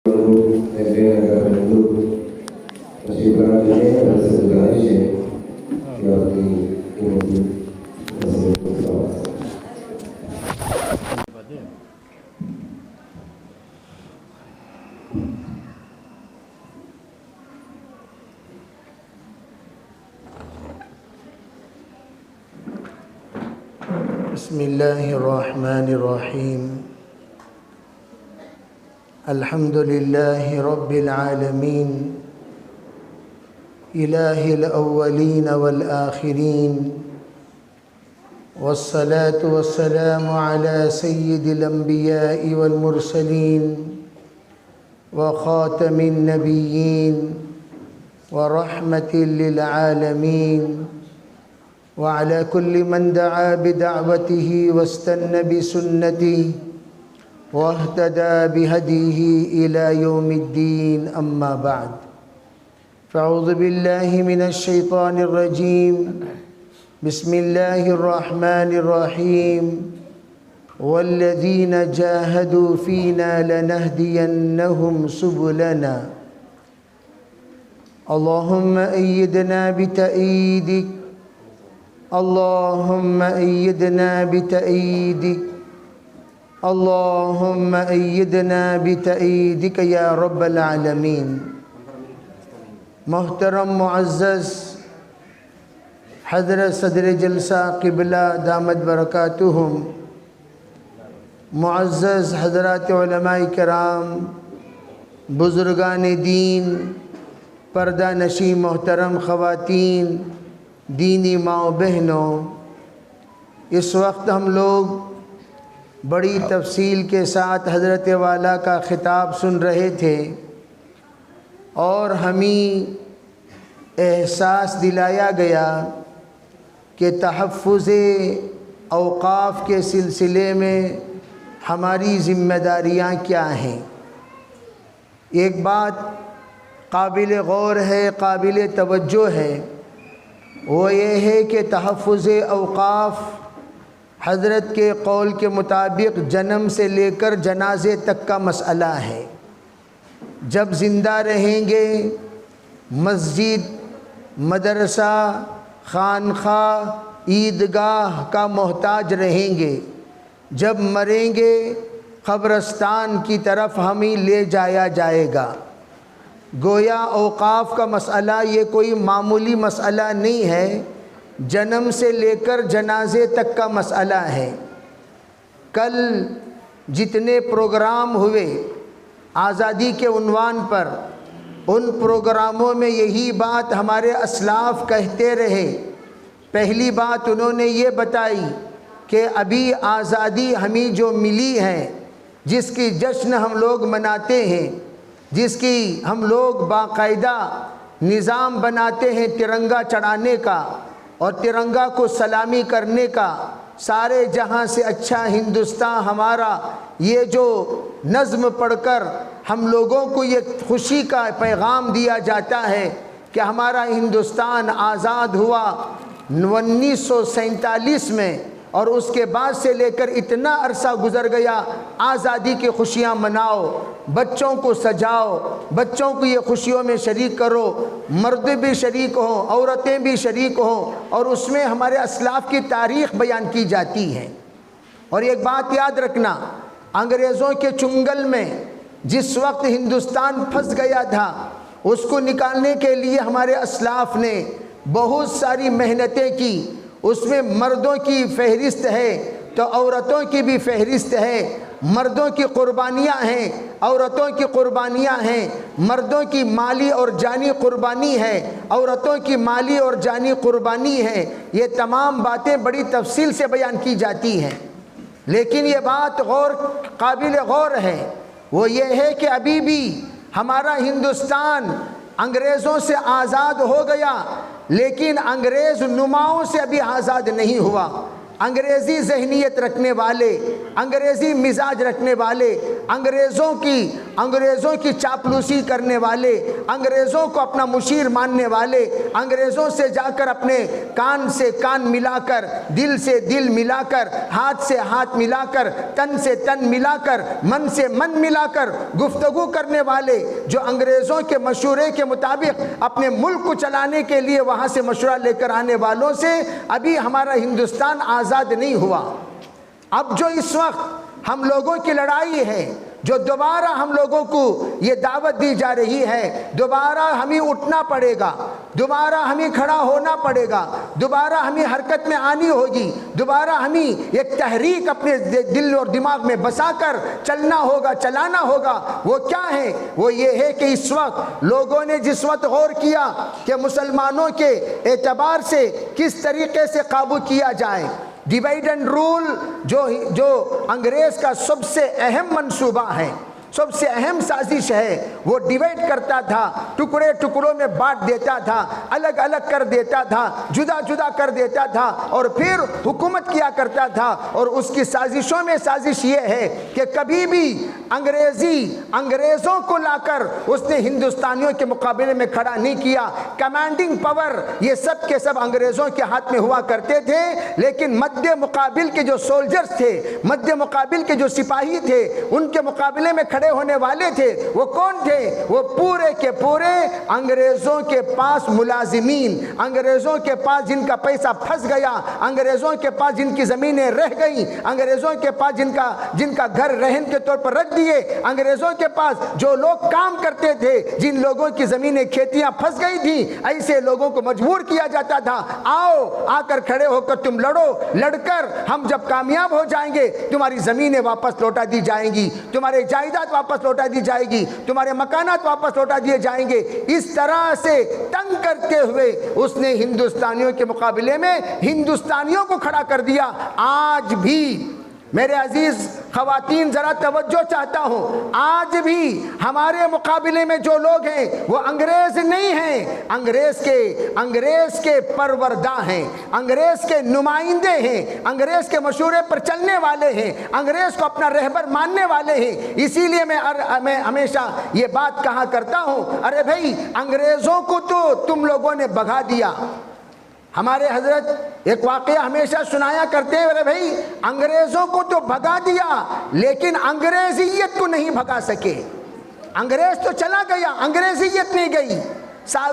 بسم اللہ الرحمن الرحیم الحمد للہ رب العالمین الہ الاولین والآخرین والصلاة والسلام علی سید الانبیاء والمرسلین وخاتم النبیین ورحمة للعالمین وعلى كل من دعا بدعوته واستنى بسنته واهتدى بهديه إلى يوم الدين أما بعد فأعوذ بالله من الشيطان الرجيم بسم الله الرحمن الرحيم والذين جاهدوا فينا لنهدينهم سبلنا اللهم أيدنا بتأييدك اللهم أيدنا بتأييدك اللهم أيدنا بتأييدك يا رب العالمين. محترم معزز حضرت صدر جلسہ قبلہ دامت برکاتہم، معزز حضرات علماء کرام، بزرگان دین، پردہ نشین محترم خواتین، دینی ماں و بہنوں، اس وقت ہم لوگ بڑی تفصیل کے ساتھ حضرت والا کا خطاب سن رہے تھے اور ہمیں احساس دلایا گیا کہ تحفظ اوقاف کے سلسلے میں ہماری ذمہ داریاں کیا ہیں. ایک بات قابل غور ہے، قابل توجہ ہے، وہ یہ ہے کہ تحفظ اوقاف حضرت کے قول کے مطابق جنم سے لے کر جنازے تک کا مسئلہ ہے. جب زندہ رہیں گے مسجد، مدرسہ، خانقاہ، عیدگاہ کا محتاج رہیں گے. جب مریں گے قبرستان کی طرف ہمیں لے جایا جائے گا. گویا اوقاف کا مسئلہ یہ کوئی معمولی مسئلہ نہیں ہے، جنم سے لے کر جنازے تک کا مسئلہ ہے. کل جتنے پروگرام ہوئے آزادی کے عنوان پر، ان پروگراموں میں یہی بات ہمارے اسلاف کہتے رہے. پہلی بات انہوں نے یہ بتائی کہ ابھی آزادی ہمیں جو ملی ہے، جس کی جشن ہم لوگ مناتے ہیں، جس کی ہم لوگ باقاعدہ نظام بناتے ہیں ترنگا چڑھانے کا اور ترنگا کو سلامی کرنے کا، سارے جہاں سے اچھا ہندوستان ہمارا، یہ جو نظم پڑھ کر ہم لوگوں کو یہ خوشی کا پیغام دیا جاتا ہے کہ ہمارا ہندوستان آزاد ہوا 1947 میں، اور اس کے بعد سے لے کر اتنا عرصہ گزر گیا. آزادی کی خوشیاں مناؤ، بچوں کو سجاؤ، بچوں کو یہ خوشیوں میں شریک کرو، مرد بھی شریک ہوں، عورتیں بھی شریک ہوں، اور اس میں ہمارے اسلاف کی تاریخ بیان کی جاتی ہے. اور ایک بات یاد رکھنا، انگریزوں کے چنگل میں جس وقت ہندوستان پھنس گیا تھا، اس کو نکالنے کے لیے ہمارے اسلاف نے بہت ساری محنتیں کی. اس میں مردوں کی فہرست ہے تو عورتوں کی بھی فہرست ہے. مردوں کی قربانیاں ہیں، عورتوں کی قربانیاں ہیں. مردوں کی مالی اور جانی قربانی ہے، عورتوں کی مالی اور جانی قربانی ہے. یہ تمام باتیں بڑی تفصیل سے بیان کی جاتی ہیں. لیکن یہ بات قابل غور ہے، وہ یہ ہے کہ ابھی بھی ہمارا ہندوستان انگریزوں سے آزاد ہو گیا، لیکن انگریز نماؤں سے ابھی آزاد نہیں ہوا. انگریزی ذہنیت رکھنے والے، انگریزی مزاج رکھنے والے، انگریزوں کی انگریزوں کی چاپلوسی کرنے والے، انگریزوں کو اپنا مشیر ماننے والے، انگریزوں سے جا کر اپنے کان سے کان ملا کر، دل سے دل ملا کر، ہاتھ سے ہاتھ ملا کر، تن سے تن ملا کر، من سے من ملا کر گفتگو کرنے والے، جو انگریزوں کے مشورے کے مطابق اپنے ملک کو چلانے کے لیے وہاں سے مشورہ لے کر آنے والوں سے ابھی ہمارا ہندوستان آزاد نہیں ہوا۔ اب جو اس وقت ہم لوگوں کی لڑائی ہے، جو دوبارہ ہم لوگوں کو یہ دعوت دی جا رہی ہے، دوبارہ ہمیں اٹھنا پڑے گا، دوبارہ ہمیں کھڑا ہونا پڑے گا، دوبارہ ہمیں حرکت میں آنی ہوگی، دوبارہ ہمیں ایک تحریک اپنے دل اور دماغ میں بسا کر چلنا ہوگا، چلانا ہوگا۔ وہ کیا ہے؟ وہ یہ ہے کہ اس وقت لوگوں نے جس وقت غور کیا کہ مسلمانوں کے اعتبار سے کس طریقے سے قابو کیا جائے، ڈیوائڈ اینڈ رول جو انگریز کا سب سے اہم منصوبہ ہے، سب سے اہم سازش ہے، وہ ڈیوائڈ کرتا تھا، ٹکڑے ٹکڑوں میں بانٹ دیتا تھا، الگ الگ کر دیتا تھا، جدا جدا کر دیتا تھا، اور پھر حکومت کیا کرتا تھا۔ اور اس کی سازشوں میں سازش یہ ہے کہ کبھی بھی انگریزوں کو لا کر اس نے ہندوستانیوں کے مقابلے میں کھڑا نہیں کیا۔ کمانڈنگ پاور یہ سب کے سب انگریزوں کے ہاتھ میں ہوا کرتے تھے، لیکن مد مقابل کے جو سولجرز تھے، مد مقابل کے جو سپاہی تھے، ان کے مقابلے میں کھڑے ہونے والے تھے، وہ کون تھے؟ وہ پورے کے پورے انگریزوں کے پاس ملازمین، انگریزوں کے پاس جن کا پیسہ پھنس گیا، انگریزوں کے پاس جن کی زمینیں رہ گئیں، انگریزوں کے پاس جن کا گھر رہن کے طور پر رکھ دیے، انگریزوں کے پاس جو لوگ کام کرتے تھے، جن لوگوں کی زمینیں کھیتیاں پھنس گئی تھیں، ایسے لوگوں کو مجبور کیا جاتا تھا، آؤ آ کر کھڑے ہو کر تم لڑو، لڑ کر ہم جب کامیاب ہو جائیں گے تمہاری زمینیں واپس لوٹا دی جائیں گی، تمہارے جائیداد واپس لوٹا دی جائے گی، تمہارے مکانات واپس لوٹا دیے جائیں گے۔ اس طرح سے تنگ کرتے ہوئے اس نے ہندوستانیوں کے مقابلے میں ہندوستانیوں کو کھڑا کر دیا۔ آج بھی میرے عزیز خواتین ذرا توجہ چاہتا ہوں، آج بھی ہمارے مقابلے میں جو لوگ ہیں وہ انگریز نہیں ہیں، انگریز کے پروردہ ہیں، انگریز کے نمائندے ہیں، انگریز کے مشورے پر چلنے والے ہیں، انگریز کو اپنا رہبر ماننے والے ہیں۔ اسی لیے میں ہمیشہ یہ بات کہا کرتا ہوں، ارے بھائی انگریزوں کو تو تم لوگوں نے بھگا دیا۔ ہمارے حضرت ایک واقعہ ہمیشہ سنایا کرتے ہیں، ارے بھائی انگریزوں کو تو بھگا دیا لیکن انگریزیت کو نہیں بھگا سکے۔ انگریز تو چلا گیا، انگریزیت نہیں گئی،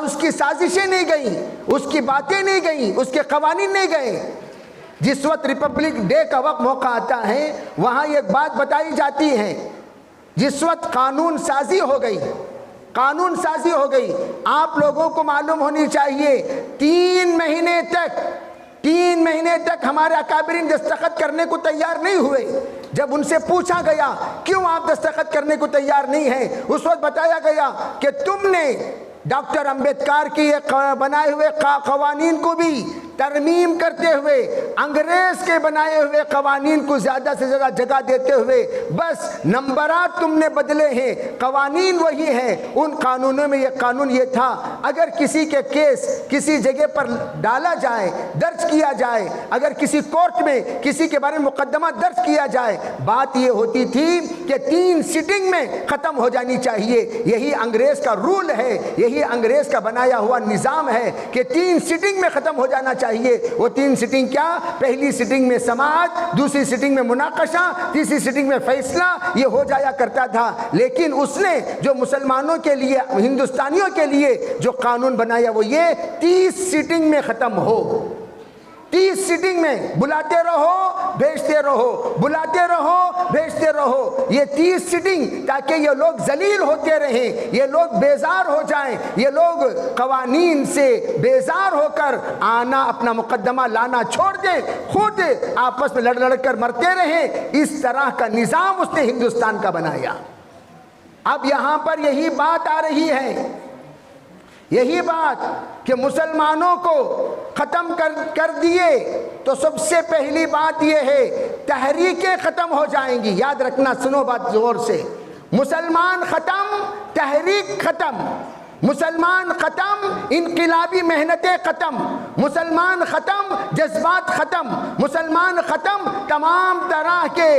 اس کی سازشیں نہیں گئیں، اس کی باتیں نہیں گئیں، اس کے قوانین نہیں گئے۔ جس وقت ریپبلک ڈے کا وقت موقع آتا ہے وہاں ایک بات بتائی جاتی ہے، جس وقت قانون سازی ہو گئی، آپ لوگوں کو معلوم ہونی چاہیے 3 مہینے تک ہمارے اکابرین دستخط کرنے کو تیار نہیں ہوئے۔ جب ان سے پوچھا گیا کیوں آپ دستخط کرنے کو تیار نہیں ہیں، اس وقت بتایا گیا کہ تم نے ڈاکٹر امبیڈکر کی بنائے ہوئے قوانین کو بھی ترمیم کرتے ہوئے، انگریز کے بنائے ہوئے قوانین کو زیادہ سے زیادہ جگہ دیتے ہوئے بس نمبرات تم نے بدلے ہیں، قوانین وہی ہیں۔ ان قانونوں میں یہ قانون یہ تھا، اگر کسی کے کیس کسی جگہ پر ڈالا جائے، درج کیا جائے، اگر کسی کورٹ میں کسی کے بارے میں مقدمہ درج کیا جائے، بات یہ ہوتی تھی کہ 3 سٹنگ میں ختم ہو جانی چاہیے۔ یہی انگریز کا رول ہے، یہی انگریز کا بنایا ہوا نظام ہے کہ 3 سٹنگ میں ختم ہو جانا چاہیے۔ وہ 3 سٹنگ کیا؟ پہلی سٹنگ میں سماعت، دوسری سٹنگ میں مناقشہ، تیسری سٹنگ میں فیصلہ، یہ ہو جایا کرتا تھا۔ لیکن اس نے جو مسلمانوں کے لیے، ہندوستانیوں کے لیے جو قانون بنایا وہ یہ 30 سٹنگ میں ختم ہو، 30 سٹنگ میں بلاتے رہو بھیجتے رہو، بلاتے رہو بھیجتے رہو، یہ 30 سٹنگ، تاکہ یہ لوگ ذلیل ہوتے رہیں، یہ لوگ بیزار ہو جائیں، یہ لوگ قوانین سے بیزار ہو کر آنا، اپنا مقدمہ لانا چھوڑ دیں، خود آپس میں لڑ لڑ کر مرتے رہیں۔ اس طرح کا نظام اس نے ہندوستان کا بنایا۔ اب یہاں پر یہی بات آ رہی ہے، یہی بات کہ مسلمانوں کو ختم کر دیے تو سب سے پہلی بات یہ ہے تحریکیں ختم ہو جائیں گی۔ یاد رکھنا، سنو بات زور سے، مسلمان ختم، تحریک ختم۔ مسلمان ختم، انقلابی محنتیں ختم، مسلمان ختم، جذبات ختم، مسلمان ختم، تمام طرح کے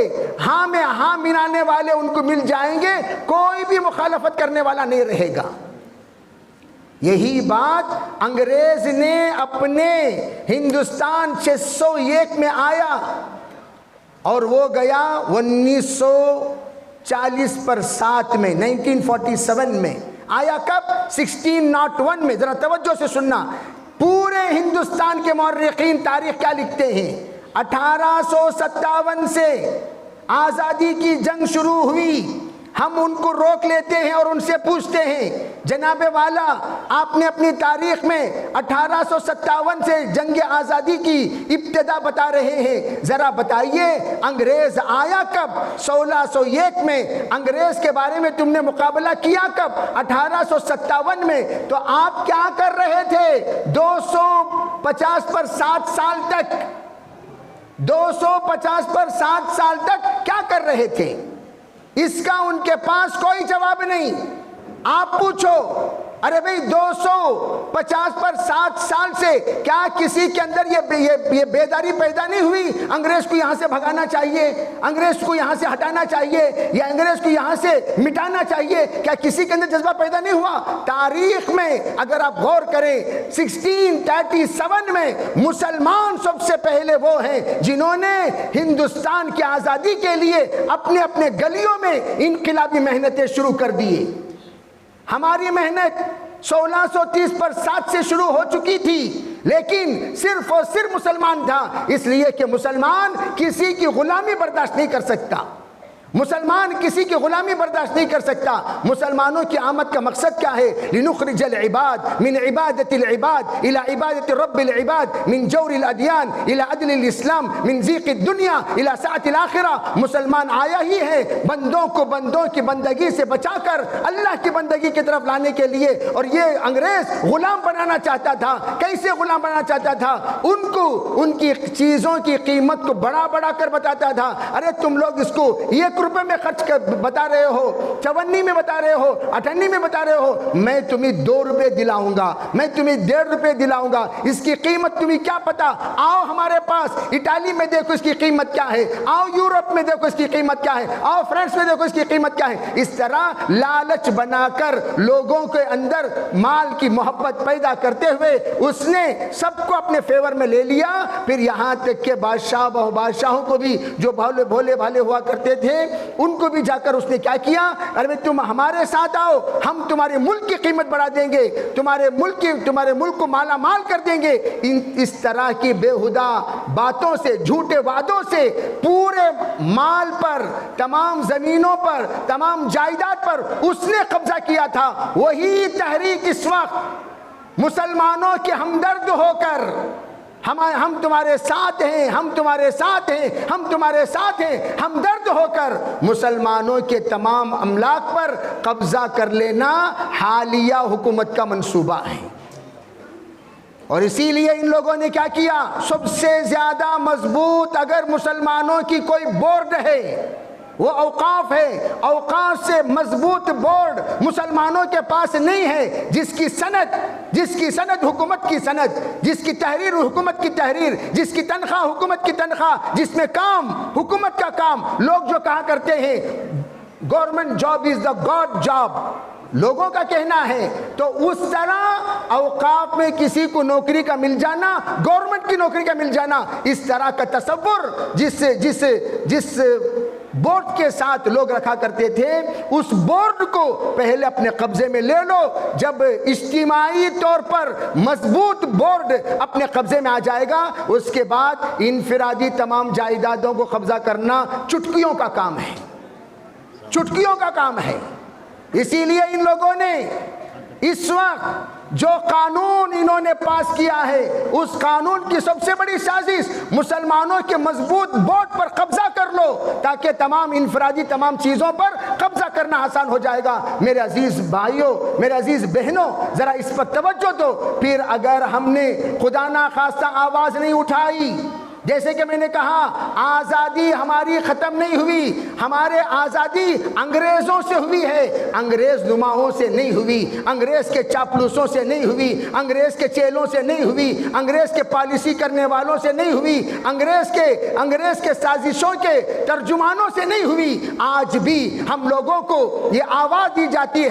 ہاں میں ہاں ملانے والے ان کو مل جائیں گے، کوئی بھی مخالفت کرنے والا نہیں رہے گا۔ یہی بات انگریز نے اپنے ہندوستان 601 میں آیا اور وہ گیا 1940 پر 7 میں 1947 میں آیا۔ کب؟ 1601 میں۔ ذرا توجہ سے سننا، پورے ہندوستان کے مورخین تاریخ کیا لکھتے ہیں؟ 1857 سے آزادی کی جنگ شروع ہوئی، ہم ان کو روک لیتے ہیں اور ان سے پوچھتے ہیں جناب والا آپ نے اپنی تاریخ میں 1857 سے جنگ آزادی کی ابتدا بتا رہے ہیں، ذرا بتائیے انگریز آیا کب؟ 1601 میں۔ انگریز کے بارے میں تم نے مقابلہ کیا کب؟ 1857 میں۔ تو آپ کیا کر رہے تھے 250 پر 7 سال تک؟ 250 پر 7 سال تک کیا کر رہے تھے؟ اس کا ان کے پاس کوئی جواب نہیں۔ آپ پوچھو، ارے بھئی 250 پر 7 سال سے کیا کسی کے اندر یہ بیداری پیدا نہیں ہوئی انگریز کو یہاں سے بھگانا چاہیے، انگریز کو یہاں سے ہٹانا چاہیے، یا انگریز کو یہاں سے مٹانا چاہیے؟ کیا کسی کے اندر جذبہ پیدا نہیں ہوا؟ تاریخ میں اگر آپ غور کریں 1637 میں مسلمان سب سے پہلے وہ ہیں جنہوں نے ہندوستان کی آزادی کے لیے اپنے اپنے گلیوں میں انقلابی محنتیں شروع کر دیے۔ ہماری محنت 1630 پر 7 سے شروع ہو چکی تھی، لیکن صرف اور صرف مسلمان تھا، اس لیے کہ مسلمان کسی کی غلامی برداشت نہیں کر سکتا، مسلمان کسی کی غلامی برداشت نہیں کر سکتا۔ مسلمانوں کی آمد کا مقصد کیا ہے؟ لنخرج العباد من عبادت العباد الى عبادت رب العباد، من جور الادیان الى عدل الاسلام، من ضیق الدنیا الى سعة الاخرہ۔ مسلمان آیا ہی ہے بندوں کو بندوں کی بندگی سے بچا کر اللہ کی بندگی کی طرف لانے کے لیے، اور یہ انگریز غلام بنانا چاہتا تھا۔ کیسے غلام بنانا چاہتا تھا؟ ان کو ان کی چیزوں کی قیمت کو بڑا بڑا کر بتاتا تھا، ارے تم لوگ اس کو 1 روپے میں خرچ کر بتا رہے ہو، 54 میں بتا رہے ہو، 58 میں بتا رہے ہو، میں تمہیں 2 روپے دلاؤں گا، میں تمہیں 1.5 روپے دلاؤں گا، اس کی قیمت تمہیں کیا پتا؟ آؤ ہمارے پاس، اٹالی میں دیکھو اس کی قیمت کیا ہے، آؤ یورپ میں دیکھو اس کی قیمت کیا ہے، آؤ فرانس میں دیکھو اس کی قیمت کیا ہے۔ اس طرح لالچ بنا کر لوگوں کے اندر مال کی محبت پیدا کرتے ہوئے اس نے سب کو اپنے فیور میں لے لیا۔ پھر یہاں تک کہ بادشاہوں کو بھی جو بھولے بھالے ہوا کرتے تھے ان کو بھی جا کر اس نے کیا کیا؟ ارے تم ہمارے ساتھ آؤ، ہم تمہارے ملک کی قیمت بڑھا دیں گے، تمہارے ملک کو مالا مال کر دیں گے۔ اس طرح کی بےہودہ باتوں سے، جھوٹے وعدوں سے پورے مال پر، تمام زمینوں پر، تمام جائیداد پر اس نے قبضہ کیا تھا۔ وہی تحریک اس وقت مسلمانوں کے ہمدرد ہو کر ہم تمہارے ساتھ ہیں، ہم تمہارے ساتھ ہیں، ہم تمہارے ساتھ ہیں، ہمدرد ہو کر مسلمانوں کے تمام املاک پر قبضہ کر لینا حالیہ حکومت کا منصوبہ ہے۔ اور اسی لیے ان لوگوں نے کیا کیا؟ سب سے زیادہ مضبوط اگر مسلمانوں کی کوئی بورڈ ہے وہ اوقاف ہے۔ اوقاف سے مضبوط بورڈ مسلمانوں کے پاس نہیں ہے، جس کی سند حکومت کی سند، جس کی تحریر حکومت کی تحریر، جس کی تنخواہ حکومت کی تنخواہ، جس میں کام حکومت کا کام۔ لوگ جو کہا کرتے ہیں government job is the God job, لوگوں کا کہنا ہے، تو اس طرح اوقاف میں کسی کو نوکری کا مل جانا، گورنمنٹ کی نوکری کا مل جانا، اس طرح کا تصور جس بورڈ کے ساتھ لوگ رکھا کرتے تھے، اس بورڈ کو پہلے اپنے قبضے میں لے لو۔ جب اجتماعی طور پر مضبوط بورڈ اپنے قبضے میں آ جائے گا، اس کے بعد انفرادی تمام جائیدادوں کو قبضہ کرنا چٹکیوں کا کام ہے، چٹکیوں کا کام ہے۔ اسی لیے ان لوگوں نے اس وقت جو قانون انہوں نے پاس کیا ہے، اس قانون کی سب سے بڑی سازش مسلمانوں کے مضبوط بورڈ پر قبضہ کر لو، تاکہ تمام انفرادی تمام چیزوں پر قبضہ کرنا آسان ہو جائے گا۔ میرے عزیز بھائیوں، میرے عزیز بہنوں، ذرا اس پر توجہ دو۔ پھر اگر ہم نے خدا نخواستہ آواز نہیں اٹھائی، جیسے کہ میں نے کہا آزادی ہماری ختم نہیں ہوئی، ہمارے آزادی انگریزوں سے ہوئی ہے، انگریز نماؤں سے نہیں ہوئی، انگریز کے چاپلوسوں سے نہیں ہوئی، انگریز کے چیلوں سے نہیں ہوئی، انگریز کے پالیسی کرنے والوں سے نہیں ہوئی، انگریز کے سازشوں کے ترجمانوں سے نہیں ہوئی۔ آج بھی ہم لوگوں کو یہ آواز دی جاتی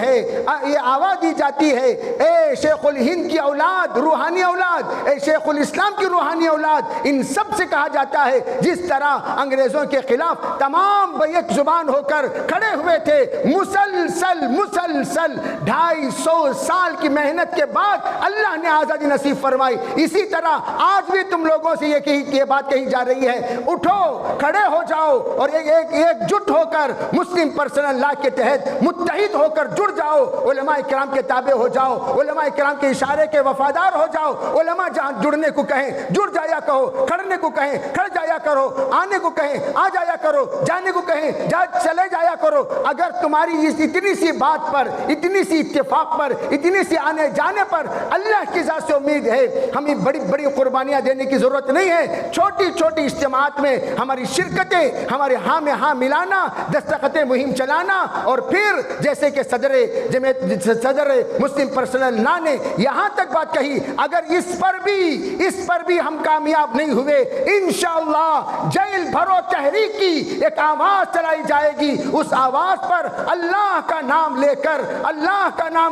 ہے، اے شیخ الہند کی اولاد، روحانی اولاد، اے شیخ الاسلام کی روحانی اولاد، ان سب سے کہا جاتا ہے جس طرح انگریزوں کے خلاف تمام بیک زبان ہو کر کھڑے ہوئے تھے، مسلسل 250 سال کی محنت کے بعد اللہ نے آزادی نصیب فرمائی، اسی طرح آج بھی تم لوگوں سے یہ بات کہی جا رہی ہے، اٹھو، کھڑے ہو جاؤ اور ایک جٹ ہو کر مسلم پرسنل لا کے تحت متحد ہو کر جڑ جاؤ، علماء کرام کے تابع ہو جاؤ، علماء کرام کے اشارے کے وفادار ہو جاؤ، علماء جہاں جڑنے کو کہیں جڑ جایا کہو، کھڑنے کو کہیں کھڑ جایا کرو، آنے کو کہیں آ جایا کرو، جانے کو کہیں چلے جایا کرو۔ اگر تمہاری اس اتنی سی بات پر، اتنی سی اتفاق پر، اتنی سی آنے جانے پر اللہ کی ذات سے امید ہے، ہمیں بڑی بڑی قربانیاں دینے کی ضرورت نہیں ہے، چھوٹی چھوٹی اجتماعات میں ہماری شرکتیں، ہمارے ہاں میں ہاں ملانا، دستخطیں مہم چلانا، اور پھر جیسے کہ صدر مسلم پرسنل لا نے یہاں تک بات کہی، اگر اس پر بھی ہم کامیاب نہیں ہوئے، انشاءاللہ جیل بھرو تحریک کی ایک آواز چلائی جائے گی، اس آواز پر اللہ کا نام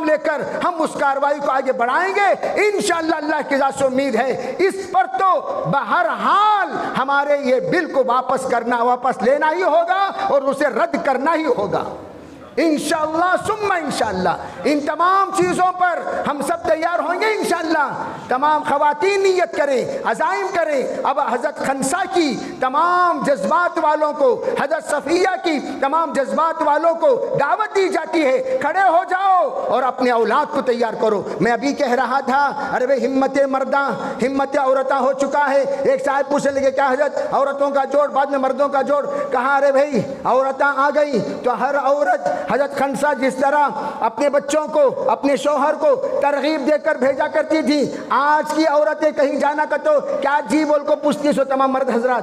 لے کر ہم اس کارروائی کو آگے بڑھائیں گے انشاءاللہ۔ اللہ کی ذات سے امید ہے اس پر تو بہرحال ہمارے یہ بل کو واپس لینا ہی ہوگا اور اسے رد کرنا ہی ہوگا انشاءاللہ ثم انشاءاللہ۔ ان تمام چیزوں پر ہم سب تیار ہوں گے انشاءاللہ۔ تمام خواتین نیت کریں، عزائم کریں۔ اب حضرت خنسا کی تمام جذبات والوں کو، حضرت صفیہ کی تمام جذبات والوں کو دعوت دی جاتی ہے، کھڑے ہو جاؤ اور اپنے اولاد کو تیار کرو۔ میں ابھی کہہ رہا تھا ارے بھائی ہمت مرداں، ہمت عورتاں ہو چکا ہے۔ ایک صاحب پوچھنے لگے کیا حضرت عورتوں کا جوڑ بعد میں مردوں کا جوڑ؟ کہا ارے بھائی عورتاں آ گئی تو ہر عورت، حضرت خنسا جس طرح اپنے بچوں کو، اپنے شوہر کو ترغیب دے کر بھیجا کرتی تھی، آج کی عورتیں کہیں جانا کا تو کیا جی بول کو پوچھتی سو تمام مرد حضرات؟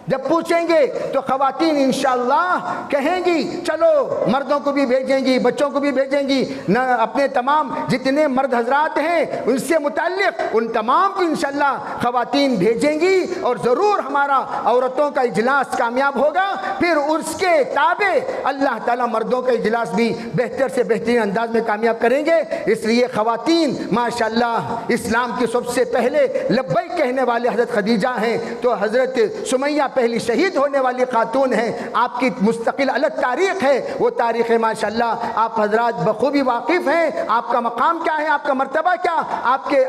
جب پوچھیں گے تو خواتین انشاءاللہ کہیں گی چلو مردوں کو بھی بھیجیں گی، بچوں کو بھی بھیجیں گی، نہ اپنے تمام جتنے مرد حضرات ہیں ان سے متعلق ان تمام کو انشاءاللہ خواتین بھیجیں گی، اور ضرور ہمارا عورتوں کا اجلاس کامیاب ہوگا۔ پھر اس کے تابع اللہ تعالیٰ مردوں کا اجلاس بھی بہتر سے بہترین انداز میں کامیاب کریں گے۔ اس لیے خواتین ماشاءاللہ اسلام کی سب سے پہلے لبیک کہنے والے حضرت خدیجہ ہیں، تو حضرت سمیہ پہلی شہید ہونے والی خاتون ہیں۔ آپ کی مستقل الگ تاریخ ہے، وہ تاریخ ماشاءاللہ آپ حضرات بخوبی واقف ہیں۔ آپ کا مقام کیا ہے، آپ کا مرتبہ کیا،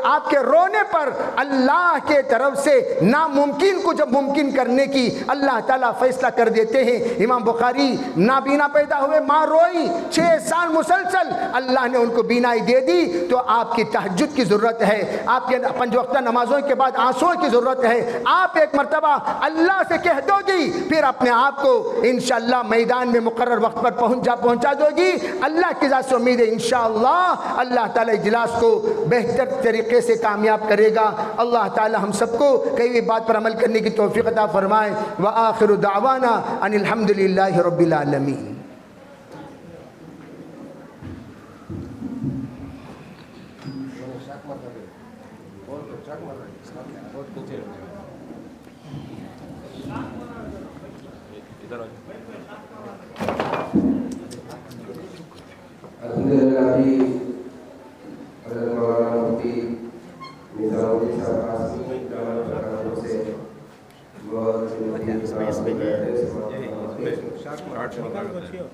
آپ کے رونے پر اللہ کے طرف سے ناممکن کو جب ممکن کرنے کی اللہ تعالیٰ فیصلہ کر دیتے ہیں۔ امام بخاری نابینا پیدا ہوئے، ماں روئی 6 سال مسلسل، اللہ نے ان کو بینائی دے دی، تو آپ کی تہجد کی ضرورت ہے، آپ کے 5 وقتہ نمازوں کے بعد آنسوؤں کی ضرورت ہے۔ آپ ایک مرتبہ اللہ سے کہہ دو گی، پھر اپنے آپ کو انشاءاللہ میدان میں مقرر وقت پر پہنچا دو گی۔ اللہ کی ذات سے امید ہے انشاءاللہ اللہ تعالیٰ اجلاس کو بہتر طریقے سے کامیاب کرے گا۔ اللہ تعالیٰ ہم سب کو کئی بھی بات پر عمل کرنے کی توفیق عطا فرمائے۔ وآخر دعوانا ان الحمدللہ رب العالمین۔ الحمدللہ بھی حضرت مولانا مفتی نظام الدین صاحب قاسمی کا سے بہت